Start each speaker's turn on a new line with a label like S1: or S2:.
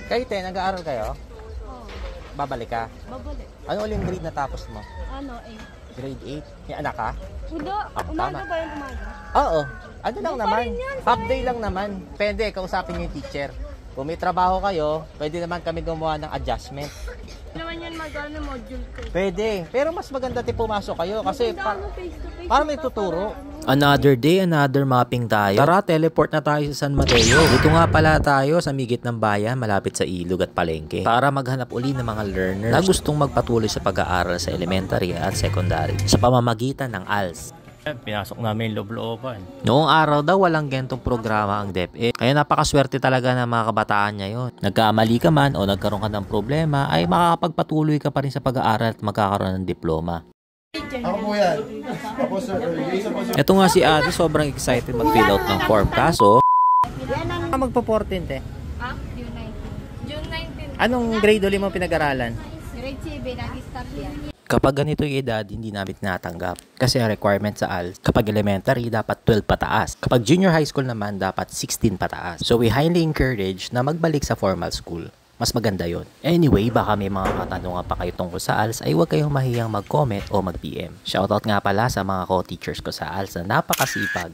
S1: Kayo, te, nag-aaral kayo?
S2: Oo.
S1: Babalik ka?
S2: Babalik.
S1: Ano ulit grade na tapos mo?
S2: Ano,
S1: Grade 8? May anak ka?
S2: Wala. Umaga
S1: tama.
S2: ba yung umaga?
S1: Oo. Ano lang
S2: Doon pa
S1: naman.
S2: rin yan,
S1: Half day lang naman. Pwede, kausapin niyo yung teacher. Kung may trabaho kayo, pwede naman kami gumawa ng adjustment.
S2: Naman yan magana module ko.
S1: Pwede. Pero mas maganda pumasok kayo kasi
S2: face to face.
S1: para may tuturo.
S3: Another day, another mapping tayo. Tara, teleport na tayo sa San Mateo. Dito nga pala tayo sa migit ng bayan, malapit sa ilog at palengke. Para maghanap uli ng mga learners na gustong magpatuloy sa pag-aaral sa elementary at secondary sa pamamagitan ng ALS.
S1: Pinasok namin yung loob-looban.
S3: Noong araw daw walang gentong programa ang DepEd. Kaya napakaswerte talaga ng mga kabataan ngayon. Nagkamali ka man o nagkaroon ka ng problema ay makakapagpatuloy ka pa rin sa pag-aaral at magkakaroon ng diploma.
S4: Ako po yan. Ako sir.
S3: Ito nga si Ate, sobrang excited mag-fill out ng form. Kaso,
S1: Magpo-14, te.
S2: June 19. June 19.
S1: Anong grade ulit mo pinag-aralan?
S2: Grade 7, nag-start yan.
S3: kapag ganito yung edad, hindi namin tinatanggap. Kasi ang requirement sa ALS, kapag elementary, dapat 12 pataas. Kapag junior high school naman, dapat 16 pataas. So we highly encourage na magbalik sa formal school. Mas maganda yon. Anyway, baka may mga katanungan pa kayo tungkol sa ALS ay huwag kayong mahiyang mag-comment o mag-PM. Shoutout nga pala sa mga co-teachers ko sa ALS na napakasipag.